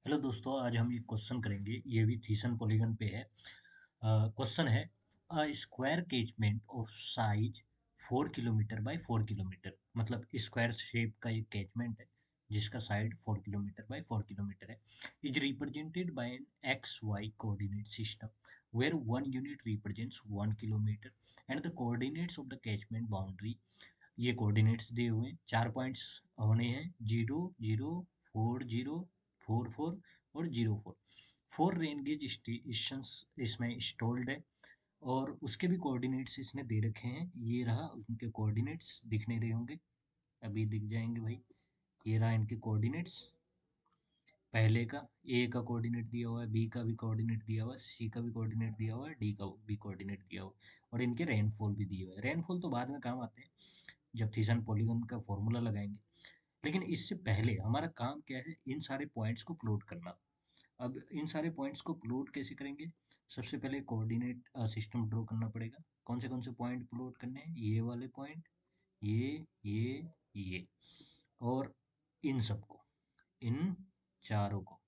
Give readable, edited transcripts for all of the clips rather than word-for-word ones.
Hello दोस्तों, आज हम एक क्वेश्चन करेंगे। ये भी थीसन पॉलीगन पे है। क्वेश्चन है, a square catchment of size 4 kilometre by 4 kilometre, मतलब स्क्वायर शेप का एक कैचमेंट है जिसका साइड 4 किलोमीटर बाय 4 किलोमीटर है, is represented by an X Y coordinate system where one unit represents 1 kilometre and the coordinates of the catchment boundary. ये coordinates दिए हुए हैं, 4 पॉइंट्स होने हैं, 0, 0, 4, 0, 4, 4 और 0, 4। 4 रेन गेज स्टेशंस इसमें इंस्टॉल्ड है और उसके भी कोऑर्डिनेट्स इसने दे रखे हैं। ये रहा, उनके कोऑर्डिनेट्स दिख नहीं रहे होंगे, अभी दिख जाएंगे भाई। ये रहा इनके कोऑर्डिनेट्स। पहले का ए का कोऑर्डिनेट दिया हुआ है, बी का भी कोऑर्डिनेट दिया हुआ है, सी का भी कोऑर्डिनेट दिया हुआ है, डी का भी कोऑर्डिनेट दिया हुआ है और इनके रेनफॉल भी दिए हुए हैं। रेनफॉल तो बाद में काम आते हैं जब थीसन पॉलीगन का फॉर्मूला लगाएंगे, लेकिन इससे पहले हमारा काम क्या है, इन सारे पॉइंट्स को प्लॉट करना। अब इन सारे पॉइंट्स को प्लॉट कैसे करेंगे? सबसे पहले कोऑर्डिनेट सिस्टम ड्रॉ करना पड़ेगा। कौन से पॉइंट प्लॉट करने हैं? ये वाले पॉइंट, ये और इन सबको, इन चारों को,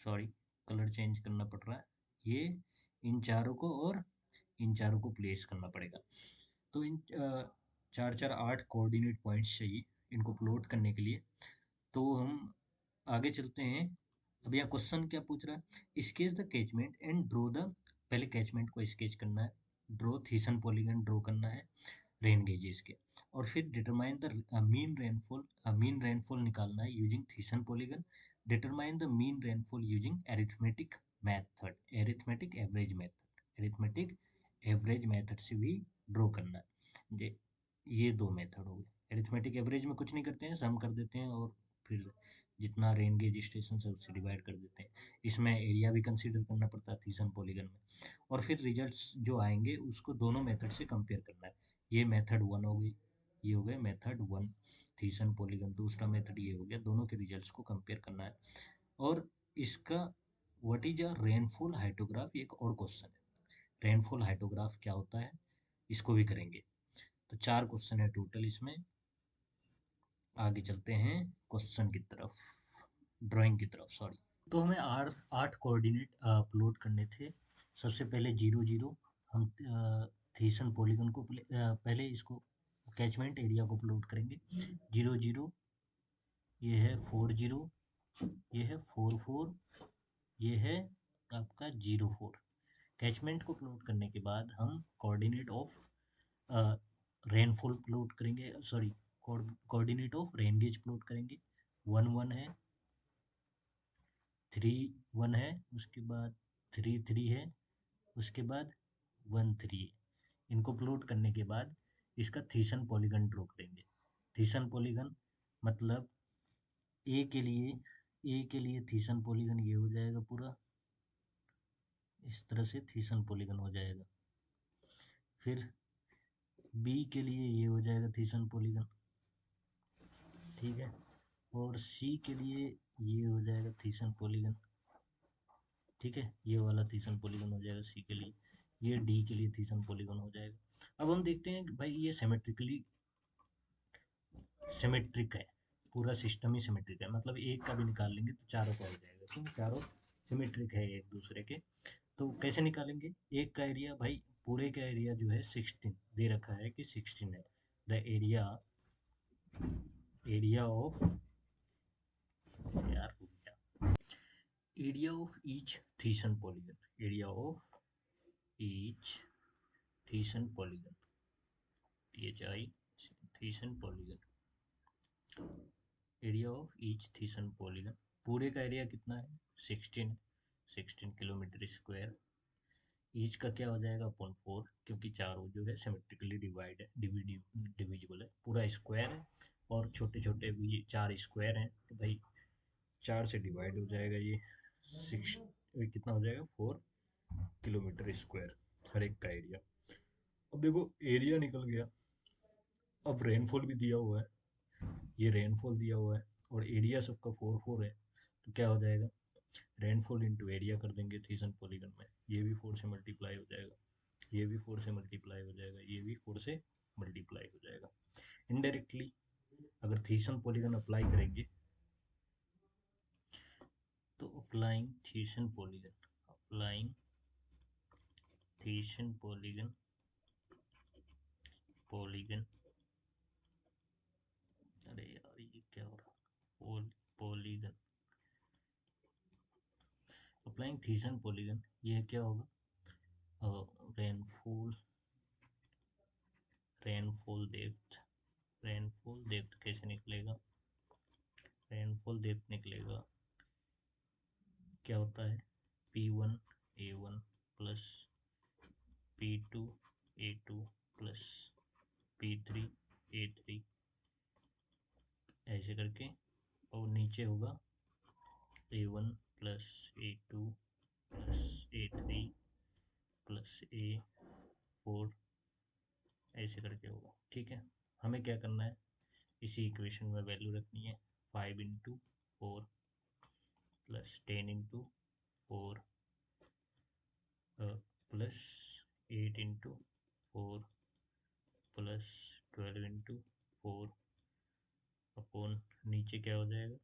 सॉरी कलर चेंज करना पड़ रहा है, ये इन चारों को और इन चारों को प्लेस करना पड़ेगा। तो इन चार चार 8 कोऑर्डिनेट पॉइंट्स चाहिए इनको प्लॉट करने के लिए। तो हम आगे चलते हैं। अब यहाँ क्वेश्चन क्या पूछ रहा है, sketch the catchment and draw the. पहले कैचमेंट को स्केच करना है, ड्रॉ थीसन पॉलीगन ड्रॉ करना है रेन गेजेस के, और फिर डिटरमाइन द मीन रेनफॉल निकालना है using Thiessen polygon. Determine the mean rainfall using arithmetic average method से भी ड्रॉ करना है। ये दो मेथड हो गए। एरिथमेटिक एवरेज में कुछ नहीं करते हैं, सम कर देते हैं और फिर जितना रेन गेज स्टेशन है उससे डिवाइड कर देते हैं। इसमें एरिया भी कंसीडर करना पड़ता है थीसन पॉलीगन में। और फिर रिजल्ट्स जो आएंगे उसको दोनों मेथड से कंपेयर करना है। ये मेथड वन हो गई, ये हो गया मेथड वन थीसन पॉलीगन। दूसरा मेथड ये हो गया, दोनों के रिजल्ट्स को कंपेयर करना है। और इसका what is a rainfall hydrograph, एक और क्वेश्चन है। रेनफॉल हाइड्रोग्राफ क्या होता है, इसको भी करेंगे। तो 4 क्वेश्चन है टोटल इसमें। आगे चलते हैं क्वेश्चन की तरफ, ड्राइंग की तरफ, सॉरी। तो हमें 8 कोऑर्डिनेट अपलोड करने थे। सबसे पहले 0, 0 हम थीसन पॉलीगन को पहले इसको कैचमेंट एरिया को प्लॉट करेंगे। 0, 0, ये है 4, 0, ये है 4, 4, ये है आपका 0, 4। कैचमेंट को प्लॉट करने के बाद हम कोऑर्डिनेट ऑफ रेनफॉल प्लॉट करेंगे, sorry coordinate of rain gauge plot करेंगे। 1, 1 है, 3, 1 है, उसके बाद 3, 3 है, उसके बाद 1, 3 है। इनको प्लॉट करने के बाद इसका थीसन पॉलीगन ड्रॉ करेंगे। थीसन पॉलीगन मतलब ए के लिए थीसन पॉलीगन ये हो जाएगा पूरा, इस तरह से थीसन पॉलीगन हो जाएगा। फिर बी के लिए ये हो जाएगा थीसन पॉलीगन, ठीक है। और सी के लिए ये हो जाएगा थीसन पॉलीगन, ठीक है। ये वाला थीसन पॉलीगन हो जाएगा सी के लिए। ये डी के लिए थीसन पॉलीगन हो जाएगा। अब हम देखते हैं कि भाई ये सिमेट्रिक है, पूरा सिस्टम ही सिमेट्रिक है, मतलब एक का भी निकाल लेंगे तो चारों का हो जाएगा, क्योंकि चारों सिमेट्रिक है एक दूसरे के। तो कैसे निकालेंगे? एक का एरिया, भाई पूरे का एरिया जो है 16 दे रखा है कि 16 है। द एरिया एरिया ऑफ, यार रुक जा, area of each Thiessen polygon, area of each Thiessen polygon, THI Thiessen polygon, area of each Thiessen polygon. पूरे का एरिया कितना है? 16, 16 किलोमीटर स्क्वायर। ईच का क्या हो जाएगा? अपॉन 4, क्योंकि चारों जो है सिमेट्रिकली डिवाइड है, डिविजिबल है, पूरा स्क्वायर है और छोटे छोटे भी 4 स्क्वायर हैं, तो भाई 4 से डिवाइड हो जाएगा ये। सिक्स कितना हो जाएगा? 4 किलोमीटर स्क्वायर हर एक का एरिया। अब देखो एरिया निकल गया। अब रेनफॉल भी दिया हुआ है, ये रेनफॉल दिया हुआ है और एरिया सबका 4, 4 है, तो क्या हो जाएगा? रेनफॉल इंटू एरिया कर देंगे थीसन पॉलीगन में। ये भी 4 से मल्टीप्लाई हो जाएगा, ये भी 4 से मल्टीप्लाई हो जाएगा, ये भी 4 से मल्टीप्लाई हो जाएगा। इनडायरेक्टली अगर थीसन पॉलीगन अप्लाई करेंगे applying Thiessen polygon, applying Thiessen polygon, अरे यार ये क्या हो रहा है, polygon, applying Thiessen polygon, ये क्या होगा, रेनफॉल, रेनफॉल डेप्थ कैसे निकलेगा, रेनफॉल डेप्थ निकलेगा, क्या होता है, P1 A1 plus P2 A2 plus P3 A3, ऐसे करके, और नीचे होगा A1 plus A2 plus A3 plus A4, ऐसे करके होगा। ठीक है, हमें क्या करना है, इसी इक्वेशन में वैल्यू रखनी है, 5 × 4 प्लस 10 × 4 प्लस 8 × 4 प्लस 12 × 4 अपॉन, नीचे क्या हो जाएगा,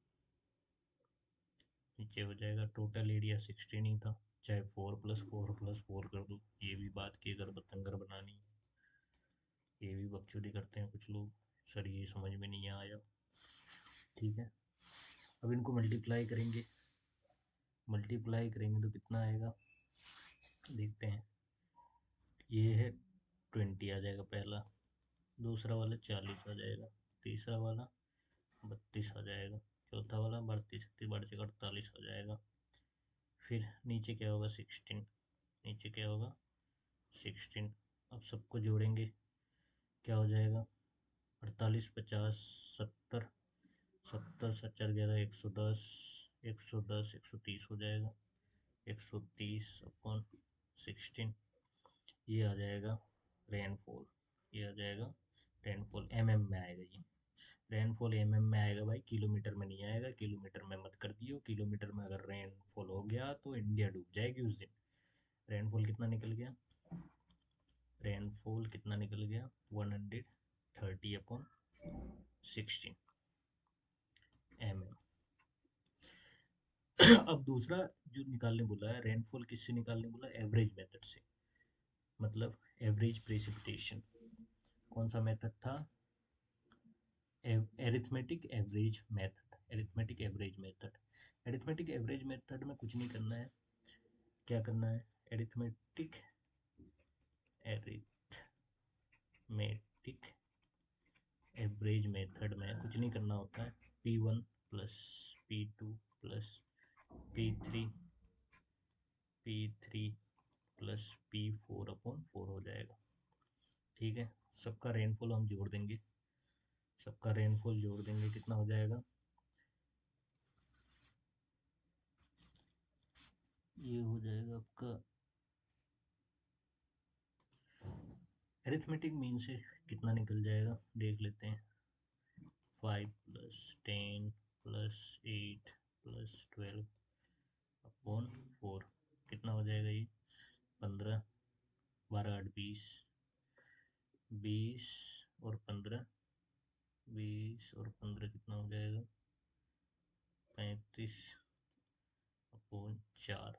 नीचे हो जाएगा टोटल एरिया 16 ही था, चाहे 4 + 4 + 4 कर दो, ये भी बात की अगर बतंगर बनानी है, ये भी बकचोदी करते हैं कुछ लोग, सर ये समझ में नहीं आया। ठीक है, अब इनको मल्टीप्लाई करेंगे तो कितना आएगा, देखते हैं, ये है 20 आ जाएगा पहला, दूसरा वाला 40 आ जाएगा, तीसरा वाला 32 आ जाएगा, चौथा वाला 32 48 आ जाएगा, फिर नीचे क्या होगा 16, नीचे क्या होगा 16, अब सबको जोड़ेंगे, क्या हो जाएगा, 48 50 70, 70 70 11 110, 110 130 हो जाएगा, 130 अपॉन 16, ये आ जाएगा रेनफॉल, ये आ जाएगा रेनफॉल, में आएगा, ये रेनफॉल में आएगा भाई, किलोमीटर में नहीं आएगा, किलोमीटर में मत कर दियो, किलोमीटर में अगर रेनफॉल हो गया तो इंडिया डूब जाएगी उस दिन। रेनफॉल कितना निकल गया, रेनफॉल कितना निकल गया, 130/16 अब दूसरा जो निकालने बोला है, रेनफॉल किससे निकालने बोला, एवरेज मेथड से, मतलब एवरेज प्रेसिपिटेशन, कौन सा मेथड था, arithmetic average method, arithmetic average method, arithmetic average method में कुछ नहीं करना है, क्या करना है, एरिथमेटिक एरिथमेटिक एवरेज मेथड में कुछ नहीं करना होता है, P1 plus P2 plus P3 plus P4/4 हो जाएगा। ठीक है, सबका रेनफॉल हम जोड़ देंगे, सबका रेनफॉल जोड़ देंगे, कितना हो जाएगा, ये हो जाएगा आपका, अरिथमेटिक मीन से कितना निकल जाएगा देख लेते हैं, 5 + 10 + 8 + 12/4, कितना हो जाएगा ये, 15, 12 8 20, 20 और 15, 20 और 15 कितना हो जाएगा, 35/4,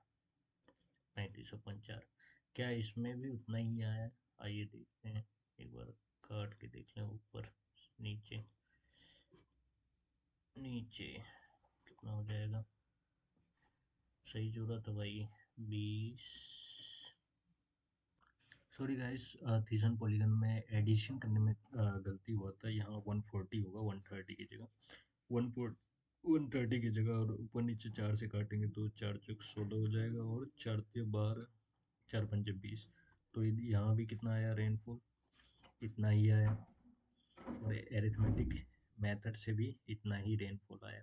35/4, क्या इसमें भी उतना ही आया है, आइए देखते हैं, एक बार काट के देख लें, ऊपर नीचे, नीचे कितना हो जाएगा, सही जोड़ा था भाई, 20, सॉरी गाइस, थीसन पॉलीगन में एडिशन करने में गलती हुआ था, यहाँ 140 होगा 130 की जगह, 130 की जगह, और ऊपर नीचे 4 से काटेंगे तो 4 चौक 16 हो जाएगा, और 4 तिया 12, 4 पंजे 20, तो यहाँ भी कितना आया रेनफॉल, इतना ही आया, और एरिथमेटिक मेथड से भी इतना ही रेनफॉल आया।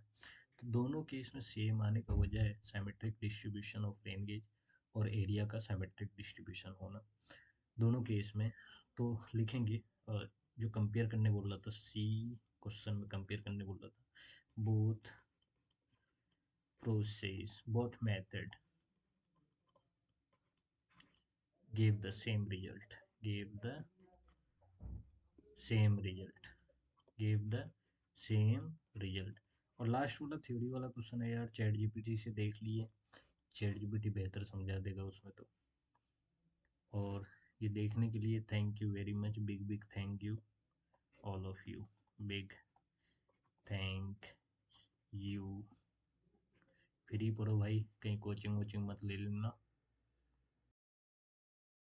तो दोनों केस में सेम आने का वजह है symmetric distribution of rain gauge और एरिया का सिमेट्रिक डिस्ट्रीब्यूशन होना दोनों केस में। तो लिखेंगे, जो कंपेयर करने बोल रहा था, सी क्वेश्चन में कंपेयर करने बोल रहा था, both process, both method gave the same result, gave the same result, gave the same result, और लास्ट वाला थ्योरी वाला क्वेश्चन है यार, चैट जीपीटी से देख लिए, चैट जीपीटी बेहतर समझा देगा उसमें तो। और ये देखने के लिए thank you very much, big big thank you all of you, big thank you. Free पढ़ो भाई, कहीं कोचिंग वोचिंग मत ले लेना।